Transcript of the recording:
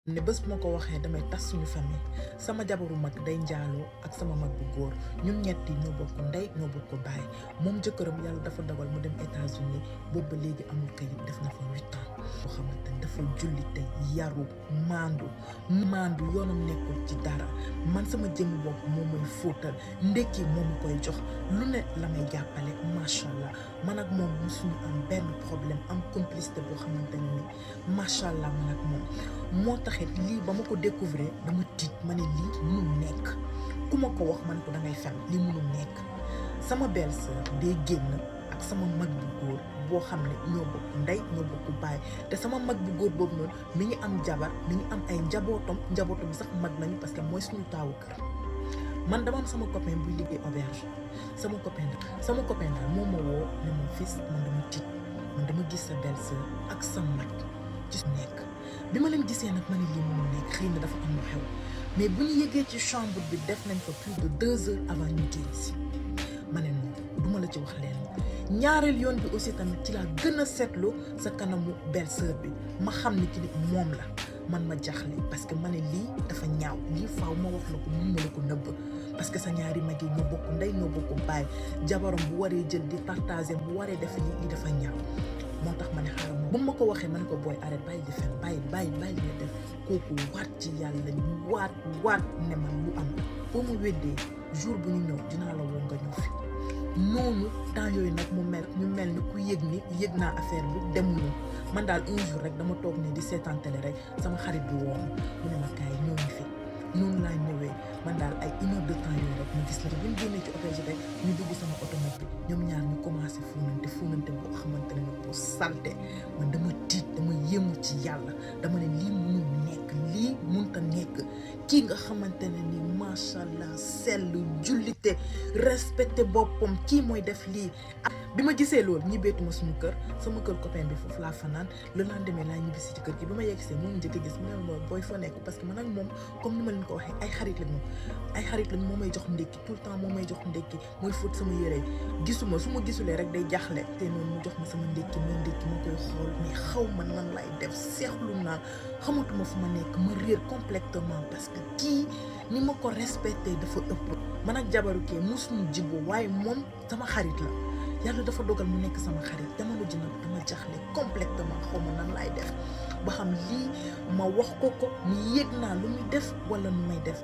ne bés bu ma ko waxee damay tas suñu famille sama jabaru mag day njaaloo ak sama mag bu góor ñun ñetti ñoo bokk ndey ñoo bokk baay moom jëkkëram yàlla dafa dogal mu dem États-Unis boobu ba léegi amul kayit def na fa 8 ans boo xamante ne dafa jullite yaru maandu yoonam nekkul ci dara man sama jëmmi bopp moo may fóotal ndekki moo ma koy jox lu ne la may jàppale macha allah man ak moom musuñu am benn problème am complicité boo xamante ne ni macha allah man ak moom moo taxit lii ba ma ko découvrir dama tiit ma ne lii mënul nekk ku ma ko wax man ko dangay fen lii mënul nekk sama belle-sœur day génn ak sama mag bu góor boo xam ne ñoo bokk ndey ñoo bokk baay te sama mag bu góor boobu noonu mi ngi am jabar mi ngi am ay njabootam sax mag nañu parce que mooy suñu taawu kër man dama am sama copain buy liggéey auberge sama copain daal moo ma woo ne mon fils man dama tiit man dama gis sa belle-sœur ak sa mag ci nekk bi ma leen gisee nag ma ne lii mënul nekk xëy na dafa am lu xew mais bu ñu yëgee ci chambre bi def nañ ko plus de 2 heures avant ñu génn si ma ne non duma la ci wax leen ñaareel yoon bi aussi tamit ci laa gën a seetlu sa kanamu belle-sœur bi ma xam ni ki nit moom la man ma jaxle parce que ma ne lii dafa ñaaw lii faaw ma wax la ko mun ma la ko nëbb parce que sa ñaari mag yi ñoo bokk ndey ñoo bokk baay jabaram bu waree jël di partager bu waree def lii dafa ñaaw moo tax ma ne xaaral bu ma ko waxee ma ne ko booy arrête bàyyi di fen bàyyi li nga def kooku waat ci yàlla ñu waat ne man lu am boo mu weddee jour bu ñu ñëw dinaa la woo nga ñëw fi noonu temps yooyu nag ñu mel ni ku yëg naa affaire bi demuñu man daal un jour rek dama toog ne di seetaan télé rek sama xarit bi woo mu ne ma kaay ñoo ngi fi noonu laa ñëwee man daal ay 1 heure de temps yooyu rek ñu gis la bu ñu génnee ci hôtel rek ñu dugg sama automobile bi ñoom ñaar ñu commencé fóonante boo xamante ne bu salte man dama tiit dama yéemu ci yàlla dama ne lii mënul nekk lii mënta nekk kii nga xamante ne ni macha allah sell jullite respecté boppam kii mooy def lii. bi ma gisee loolu ñibbeetuma suñu kër sama kër copain bi foofu laa fanaan le lendemain laa ñibbisi ci kër gi bi ma yeggsee moom njëkk a gis mu ne ma booy fa nekk parce que man ak moom comme ni ma leen ko waxee ay xarit lañu moo may jox ndékki tout le temps moo may jox ndékki mooy fóot sama yére gisuma su ma gisulee rek day jaaxle te noonu mu jox ma sama ndékki ma koy xool mais xaw ma nan lay def seexlu naa xamatuma fu ma nekk ma réer complètement parce que kii ni ma ko respecté dafa ëpp man ak jabaru kee musuñu jibbo waaye moom sama xarit la yàlla dafa dogal mu nekk sama xarit jamono ji nag dama jaxle complètement xaw ma nan laay def ba xam lii ma wax ko mu yëg naa lu muy def wala nu may def